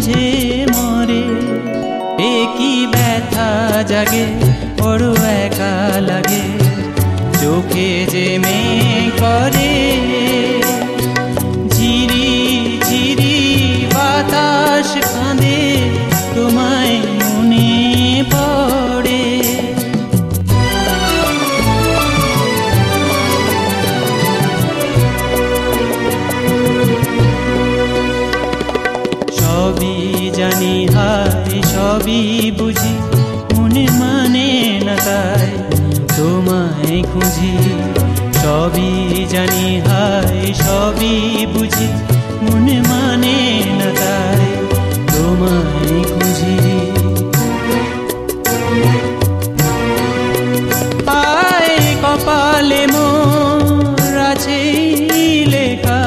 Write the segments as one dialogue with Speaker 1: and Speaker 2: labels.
Speaker 1: বুঝে মরে। একই ব্যথা জাগে বড় একা লাগে, চোখে যে মেয়ে করে ঝিরি ঝিরি বাতাস কাঁদে, তোমায় মনে পড়ে। সবই জানি হায় সবই বুঝি, মনে মানে না তাই তোমায় খুঁজি। সবই জানি হায় সবই বুঝি, মনে মানে না তাই তোমায় খুঁজি। পায় কপালে মোর আছে লেখা,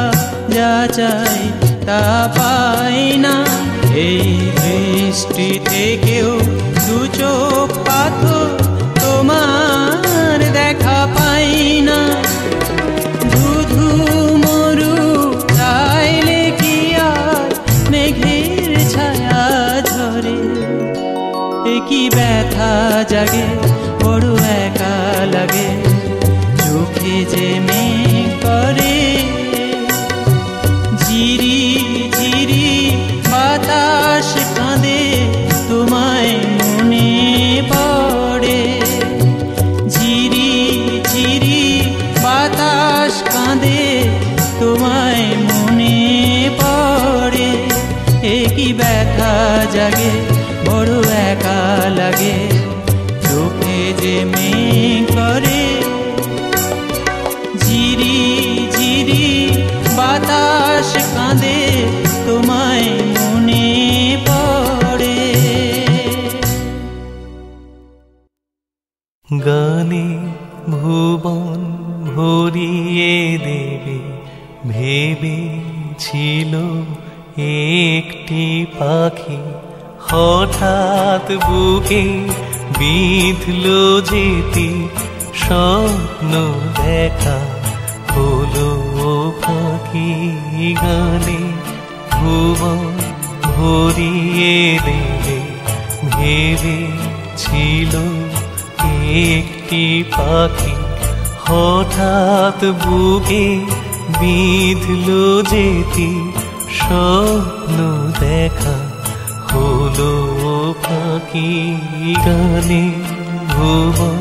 Speaker 1: যা চাই তা পাই না। এই দৃষ্টি থেকেও দু চোখ পাথর, তোমার দেখা পাই না। ধুধু মরু চাইলে কি আর মেঘের ছায়া ঝরে। একই ব্যথা জাগে বড় একা লাগে, চোখে যে মেঘ করে ঝিরি ঝিরি বাতাস কাঁদে, তোমায় মনে পড়ে। ঝিরি ঝিরি বাতাস কাঁদে, তোমায় মনে পড়ে। একই ব্যথা জাগে বড় একা লাগে, চোখে যে মেঘ করে ঝিরি ঝিরি বাতাস কাঁদে, তোমায় মনে পড়ে।
Speaker 2: গানে ভুবন ভরিয়ে দেবে ভেবেছিল একটি পাখি, হঠাৎ বুকে বিঁধল যেতি স্বপ্ন দেখা হলো ফাঁকি। গানে ভুবন ভরিয়ে দেবে ভেবেছিল একটি পাখি, হঠাৎ বুকে বিঁধল যেতি স্বপ্ন দেখা হলো ফাঁকি। গানে ভুবন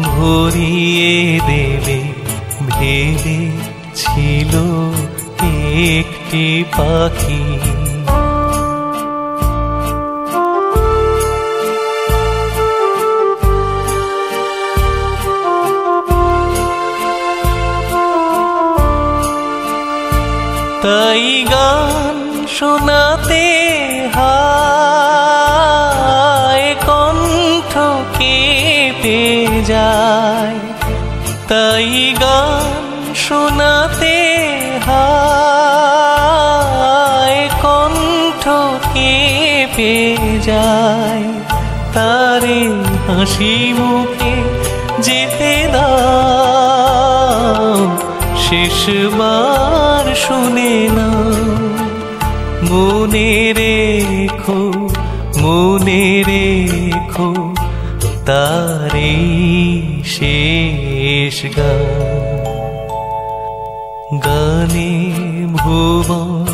Speaker 2: ভরিয়ে দেবে ভেবেছিল একটি পাখি। তাই গান শোনাতে হায় কণ্ঠ কেঁপে যায়। তাই গান শোনাতে হায় কণ্ঠ কেঁপে যায়। তারে হাসি মুখে যেতে দাও, শেষবার শুনে না। মনে রেখো মনে রেখো তারে শেষ গান। গানে ভুবন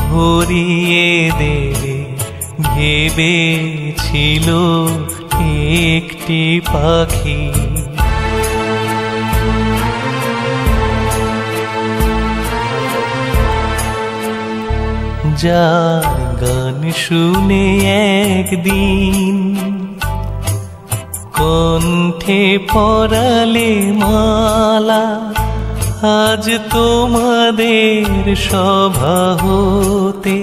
Speaker 2: ভরিয়ে দেবে ভেবেছিল একটি পাখি। যার গান শুনে একদিন কণ্ঠে পরালে মালা, আজ তোমাদের সভা হতে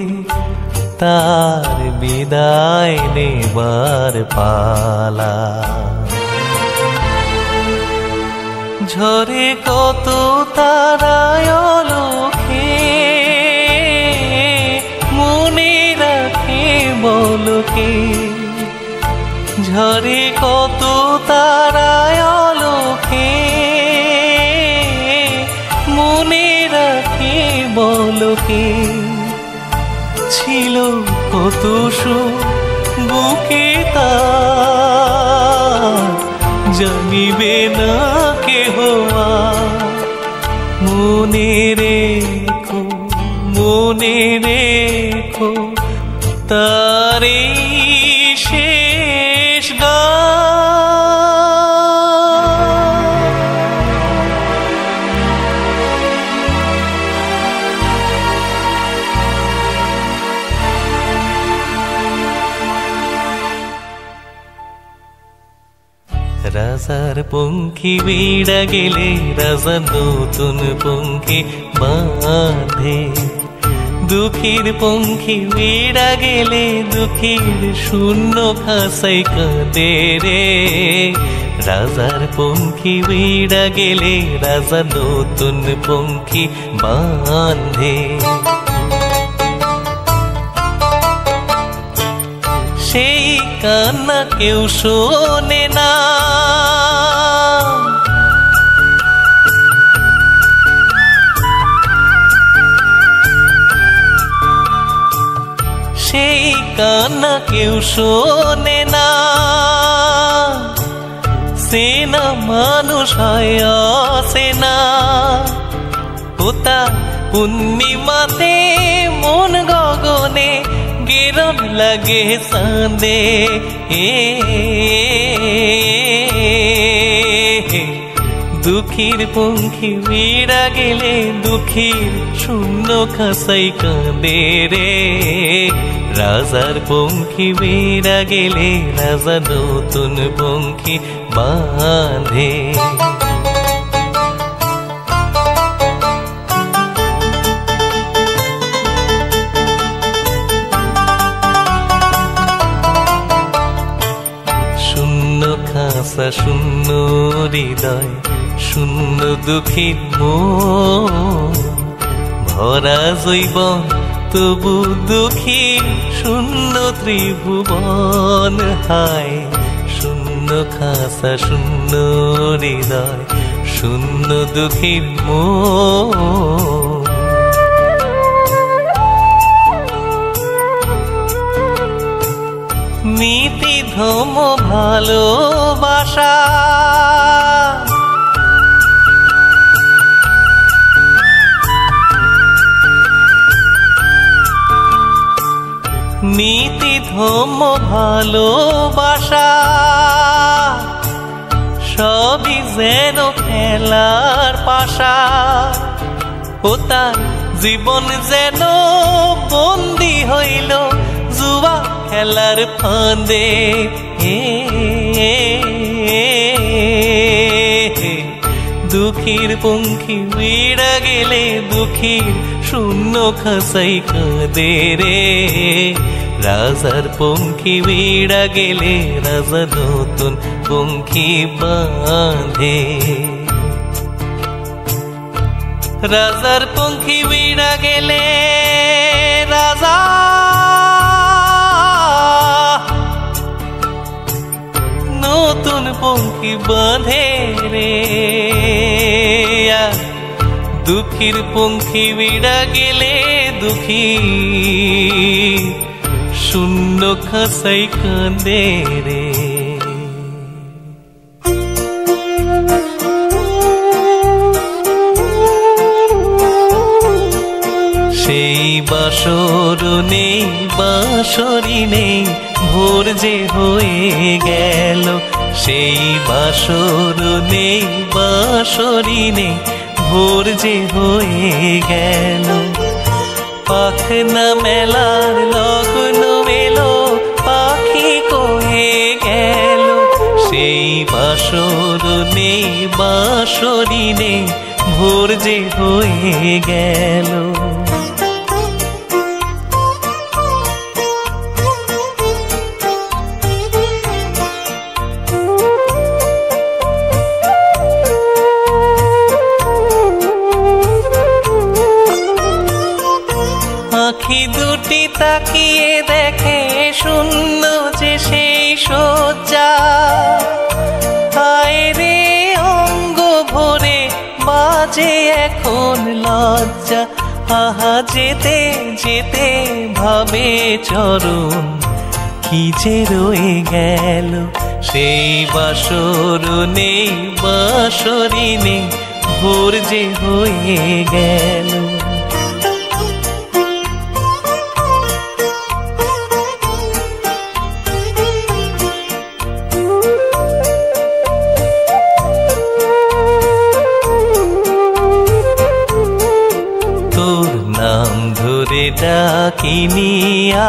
Speaker 2: তার বিদায় নেবার পালা। ঝরে কত তারায় আলোকে, মনে রাখে বলকে। ঝরে কত তারায় আলোকে, মনে রাখে বলকে। ছিল কত সুখ বুকে তার জানিবে না কেহ মনে রেখো তারে শেষ রাজার পঙ্খী বিড়া গেলে রাজা নতুন পঙ্খী বাঁধে দুঃখীর পঙ্খী বিড়া গেলে দুঃখীর শূন্য খাসাই কাঁদে রে রাজার পঙ্খী বিড়া গেলে রাজা নতুন পঙ্খী বাঁধে সেই কান্না কেউ শোনে না সেই কান্না কেউ শোনে না সেনা মানুষ হয় সেনা ওতা পূর্ণিমাতে মন গগনে গেরন লাগে সাঁদে দুঃখীর পঙ্খী বিড়া গেলে দুঃখীর শূন্য খাসাই কাঁদে রে রাজার পঙ্খী বিড়া গেলে রাজা নতুন পঙ্খী বাঁধে খাসা শূন্য হৃদয় শূন্য দুঃখী মন ভরা জৈবন তবু দুঃখী শূন্য ত্রিভুবন হায় শূন্য খাসা শূন্য হৃদয় শূন্য দুঃখী মন নীতি ধর্ম ভালোবাসা নীতি ধর্ম ভালোবাসা সবই যেন খেলার পাশা ও তার জীবন যেন বন্দী হইল জুয়া খেলার ফাঁদে দুঃখীর পঙ্খী বিড়া গেলে দুঃখীর শূন্য খাসাই কাঁদে রে রাজার পঙ্খী বিড়া গেলে রাজা নতুন পঙ্খী বাঁধে রাজার পঙ্খী বিড়া গেলে রাজা নতুন পঙ্খী বাঁধে রে দুঃখীর পঙ্খী বিড়া গেলে দুঃখী শূন্য খাসাই কাঁদে রে সেই বাসর নেই বাঁশরি নেই ভোর যে হয়ে গেল সেই বাসর নেই বাঁশরি নেই ভোর যে হয়ে গেল পাখনা মেলার লগ্ন মেলো পাখি কয়ে গেল সেই বাসর নেই বাঁশরি নেই ভোর যে হয়ে গেল আখি দুটি তাকিয়ে দেখে শূন্য যে সেই শয্যা হায় রে অঙ্গ ভরে বাজে এখন লজ্জা আহা যেতে যেতে ভাবে চরণ কি যে রয়ে গেল, সেই বাসর নেই বাঁশরি নেই, ভোর যে হয়ে গেল। তোর নাম ধরে ডাকিনি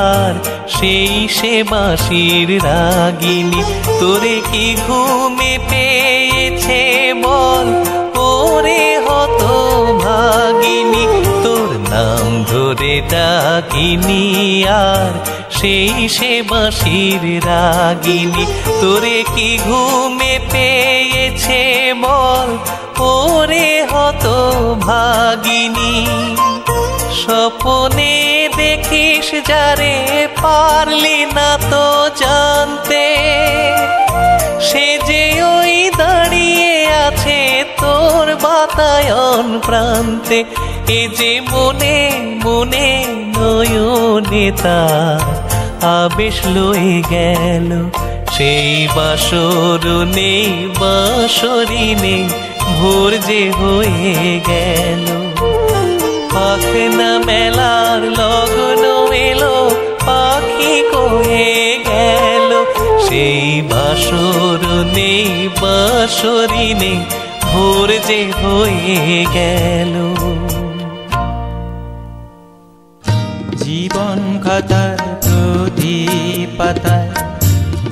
Speaker 2: আর সেই সে বাঁশির রাগিনী, তোরে কি ঘুমে পেয়েছে বল ওরে হত ভাগিনী। তোর নাম ধরে ডাকিনি আর সেই সে বাঁশির রাগিনী, তোরে কি ঘুমে পেয়েছে বল ওরে হত ভাগিনী। স্বপনে দেখিস যারে পারলি না তো জানতে, সে যে ওই দাঁড়িয়ে আছে তোর বাতায়ন প্রান্তে। এ যে মনে মনে নয়নে তার আবেশ লয়ে গেল, সেই বাসর নেই বাঁশরি নেই, ভোর যে হয়ে গেল। পাখনা মেলার লগন এলো পাখি কয়ে গেল, সেই বাসর নেই বাঁশরি নেই, ভোর যে হয়ে গেল।
Speaker 1: জীবন খাতার প্রতি পাতায়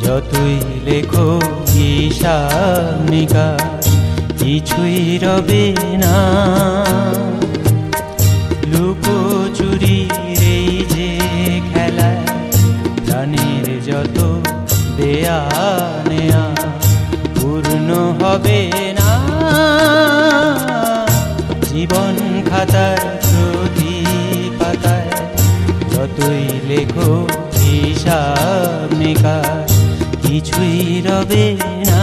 Speaker 1: যতই লেখো হিসাব নিকাশ, কিছুই রবে না। লুকোচুরির এই যে খেলায় প্রাণের যত দেয়া নেয়া পূর্ণ হবে না। জীবন খাতার প্রতি পাতায় যতই লেখো হিসাব নিকাশ, কিছুই রবে না।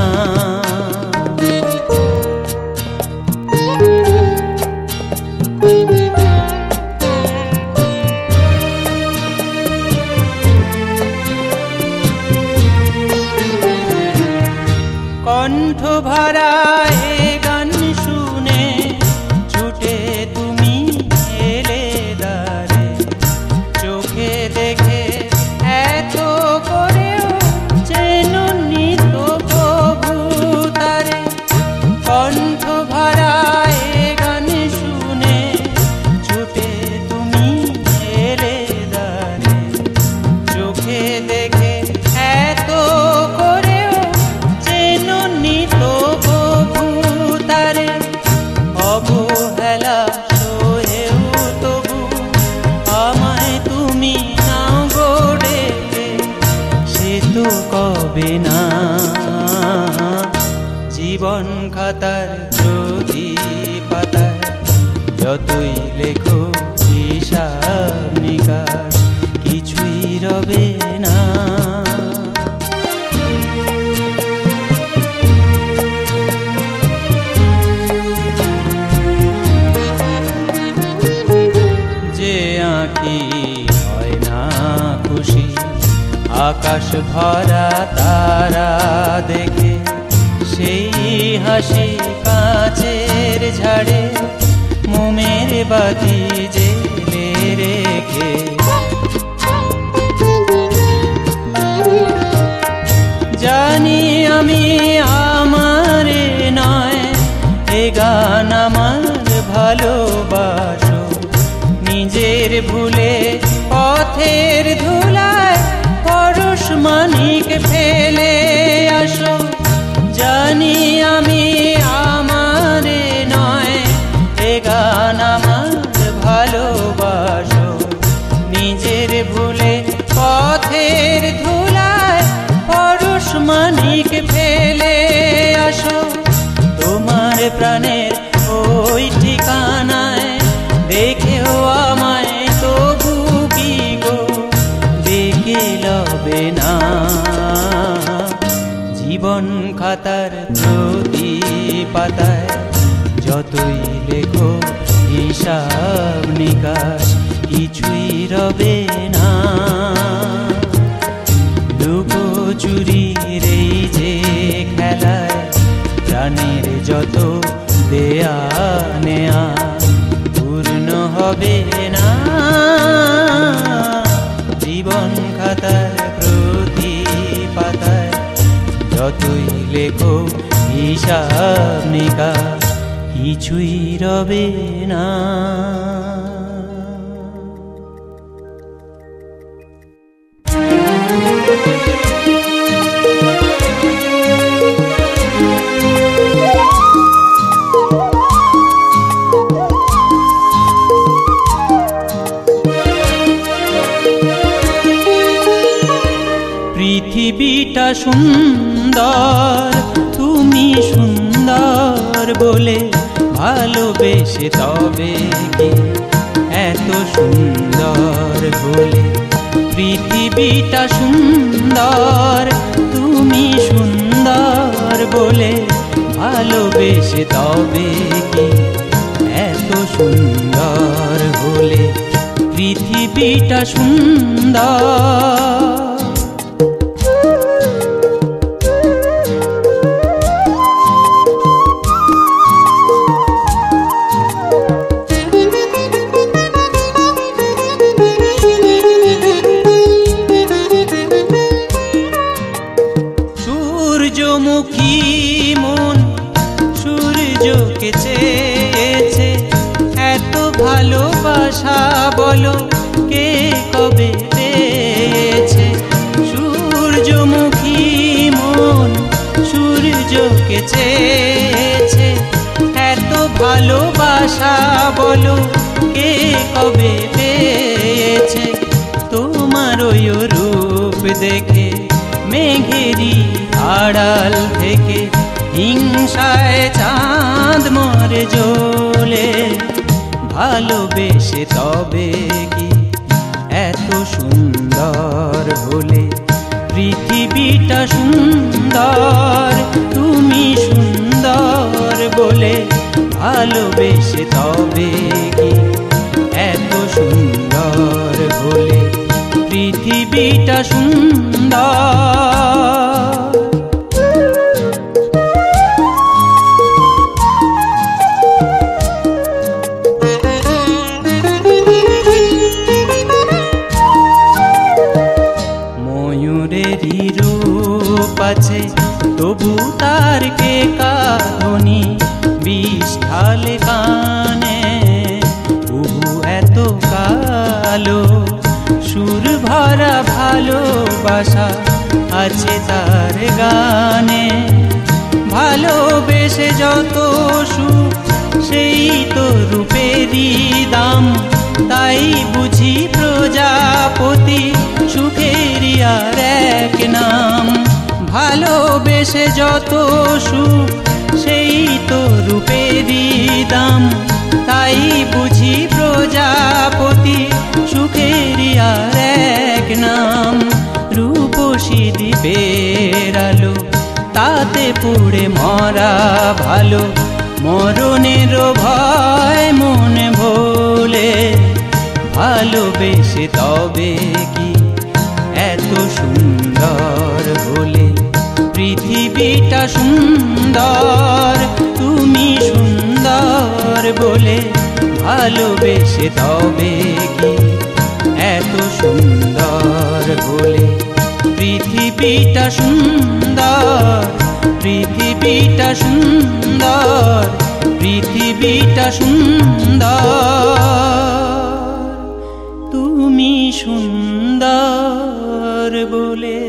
Speaker 1: কণ্ঠ ভরা এ গান শুনে ছুটে তুমি এলে দ্বারে, চোখে দেখে এত করেও চেননি তো প্রভু তারে। কণ্ঠ ভরা এ গান শুনে ছুটে তুমি এলে দ্বারে, চোখে দেখে এত করেও চেননি তো প্রভু তারে। অবহেলা সয়েও তবু আমায় তুমি নাও গো ডেকে, সে তো কবে না। জীবন খাতার প্রতি পাতায় যতই লেখো হিসাব নিকাশ, কিছুই রবে না। যে আঁকি হয় না খুশি আকাশ ভরা তারা দেখে, সেই হাসি কাচের ঝাড়ে মোমের বাতি জেলে রেখে। জানি আমি আমার নয় এ গান আমার ভালোবাসো, নিজের ভুলে পথের ধুলায় পরশ মানিক ফেলে আসো। জানি আমি আমার নয় এ গান আমার ভালোবাসো, নিজের ভুলে পথের ধুলায় পরশ মানিক ফেলে আসো। তোমার প্রাণের ওই ঠিকানায় দেখেও আমায় তবু কি গো দেখে লবে না। জীবন খাতার প্রতি পাতায় যতই লেখো হিসাব নিকাশ কিছুই রবে না। লুকোচুরির এই যে খেলায় প্রাণের যত দেয়া নেয়া পূর্ণ হবে না। জীবন খাতার প্রতি পাতায় যতই লেখো হিসাব নিকাশ কিছুই রবে না। পৃথিবীটা সুন্দর, তুমি সুন্দর বলে ভালোবেসে তবে কি এত সুন্দর বলে। পৃথিবীটা সুন্দর, তুমি সুন্দর বলে ভালোবেসে তবে কি এত সুন্দর হলে। পৃথিবীটা সুন্দর, সূর্যমুখী মন সূর্যকে চেয়েছে, এত ভালোবাসা বলো কে কবে পেয়েছে। সূর্যমুখী মন সূর্যকে চেয়েছে, এত ভালোবাসা বলো কে কবে পেয়েছে। তোমার ওই রূপ দেখে মেঘেরি আড়াল থেকে হিংসায় চাঁদ মরে জ্বলে। ভালোবেসে তবে কি এত সুন্দর হলে। পৃথিবীটা সুন্দর, তুমি সুন্দর বলে ভালোবেসে তবে কি এত সুন্দর হলে। পৃথিবীটা সুন্দর, ময়ূরেরই রূপ আছে তবু তার কে কাঁদনি। বিষ ঢালে কানে তবু এত কালো। সুর ভরা ভালোবাসা আছে তার গানে। ভালোবেসে যত সুখ সেই তো রূপেরই দাম। তাই বুঝি প্রজাপতি সুখেরই আর এক নাম। ভালোবেসে যত সুখ সেই তো রূপেরই দাম। তাই বুঝি প্রজাপতি সুখেরই আর এক নাম। রূপসী দ্বীপের আলো তাতে পুড়ে মরা ভালো। মরণের ভয় মনে ভোলে ভালোবেসে তবে কি এত সুন্দর হলে। পৃথিবীটা সুন্দর, তুমি সুন্দর বলে ভালোবেসে তবে কি এত সুন্দর হলে। পৃথিবীটা সুন্দর, পৃথিবীটা সুন্দর, পৃথিবীটা সুন্দর, তুমি সুন্দর বলে।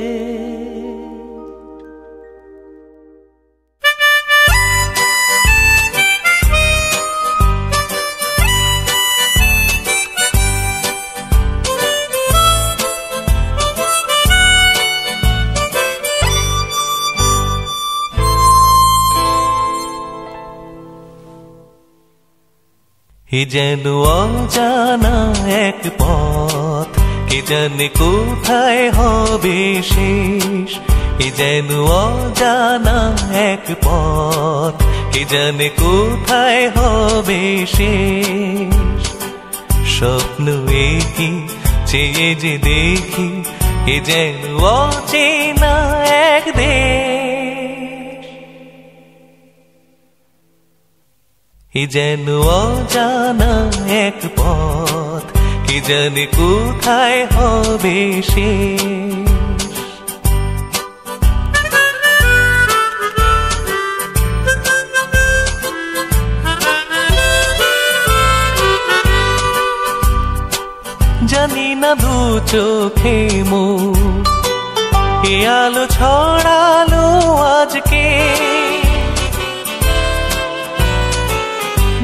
Speaker 2: এ যেন অজানা এক পথ, কে জানে কোথায় হবে শেষ। এ যেন অজানা এক পথ, কে কে জানে কোথায় হবে শেষ। স্বপ্ন একই চেয়ে যে দেখি, এ যেন অচেনা এক দেশ, এ যেন অজানা এক পথ, কে জানে কোথায় হবে শেষ। জানি না দু চোখে মুখ এ আলো ছড়ালো আজকে,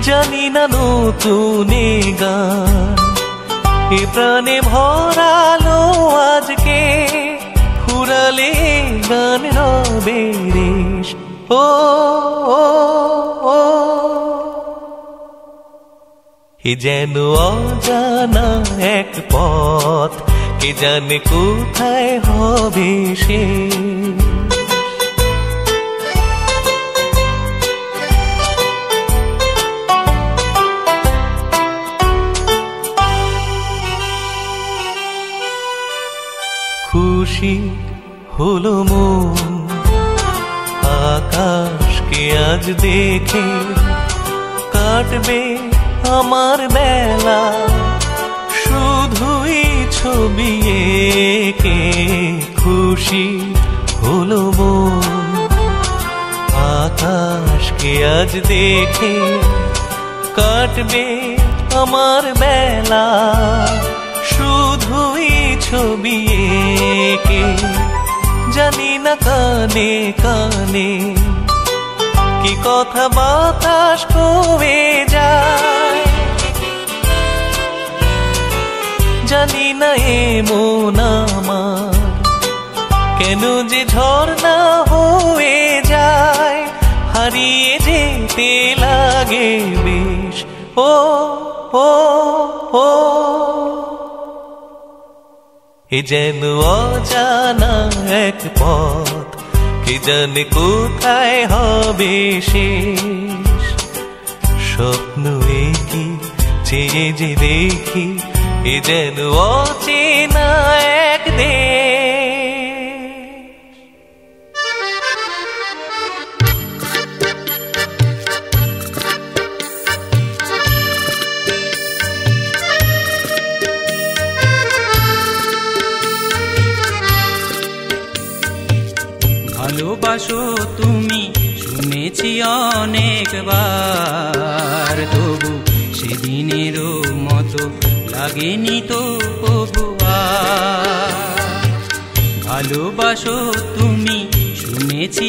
Speaker 2: জানি না নতুন গান এ প্রাণে ভরালো আজকে, ফুরালে গান রবে রেশ। ও এ যেন অজানা এক পথ, কে জানে কোথায় হবে শেষ। খুশি হলো মন আকাশকে আজ দেখে, কাটবে আমার বেলা শুধুই ছবি এঁকে। খুশি হলো মন আকাশকে আজ দেখে, কাটবে আমার বেলা শুধুই ছবি এঁকে। জানি না কানে কানে কি কথা বাতাস কয়ে যায়, জানি না এ মন আমার কেন যে ঝর্ণা হয়ে যায়, হারিয়ে যেতে লাগে বেশ। ও ও ও এ যেন অজানা এক পথ, কে জানে কোথায় হবে শেষ। স্বপ্ন একই চেয়ে যে দেখি, এ যেন অচেনা এক দেশ।
Speaker 1: ভালোবাসো তুমি শুনেছি অনেকবার, তবু সেদিনেরও মতো লাগেনি তো কবু আর। ভালোবাসো তুমি শুনেছি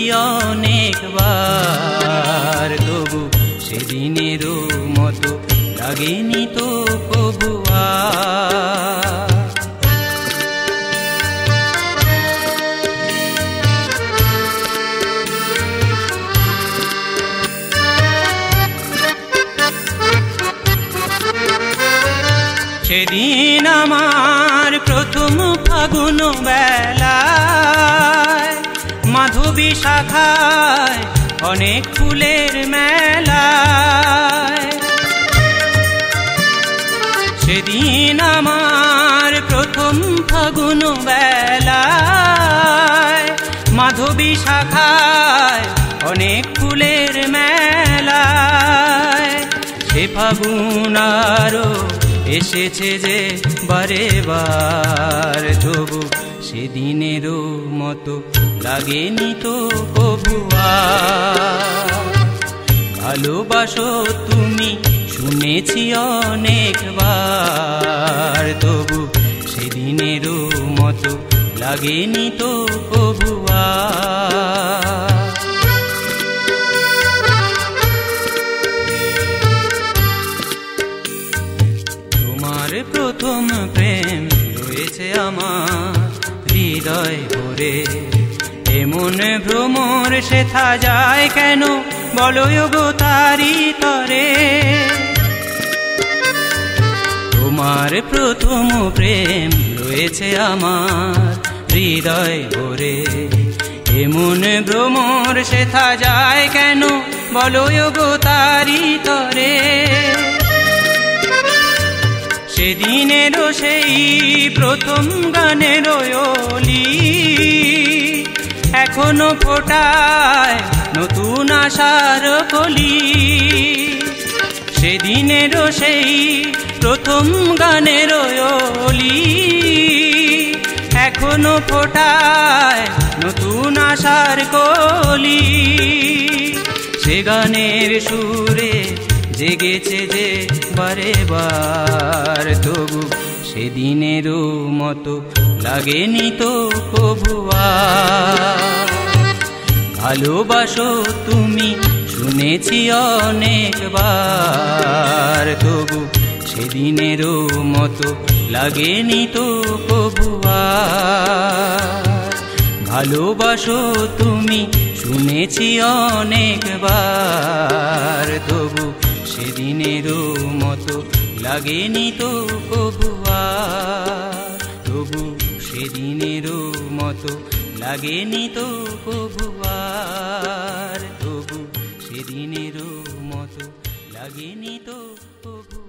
Speaker 1: অনেকবার, তবু সেদিনেরও মতো লাগেনি তো কবু আর। সেদিন আমার প্রথম ফাগুন বেলায়, মাধবী শাখায় অনেক ফুলের মেলায়। সেদিন আমার প্রথম ফাগুন বেলায়, মাধবী শাখায় অনেক ফুলের মেলায়। সে ফাগুন আরো এসেছে যে বারে বার, তবু সেদিনেরও মতো লাগেনি তো কবু আর। ভালোবাসো তুমি শুনেছি অনেকবার, তবু সেদিনেরও মতো লাগেনি তো কবু আর। প্রথম প্রেম রয়েছে আমার হৃদয় ভরে, এমন ভ্রমর সেথা যায় কেন বলো গো তারি তরে। তোমার প্রথম প্রেম রয়েছে আমার হৃদয় ভরে, এমন ভ্রমর সেথা যায় কেন
Speaker 3: বলো গো তারি তরে। সেদিনেরও সেই প্রথম গানের ওলি এখনো ফোটায় নতুন আশার কলি। সেদিনেরও সেই প্রথম গানের ওলি এখনো ফোটায় নতুন আশার কলি। সে গানের সুরে জেগেছে যে বারে বার, তবু সেদিনেরও মতো লাগেনি তো কবু আর। ভালোবাসো তুমি শুনেছি অনেকবার, তবু সেদিনেরও মতো লাগেনি তো কবু আর। ভালোবাসো তুমি শুনেছি অনেকবার, তবু সেদিনেরও মতো লাগেনি তো কবু আর। তবু সেদিনেরও মতো লাগেনি তো কবু আর। তবু সেদিনেরও মতো লাগেনি তো কবু।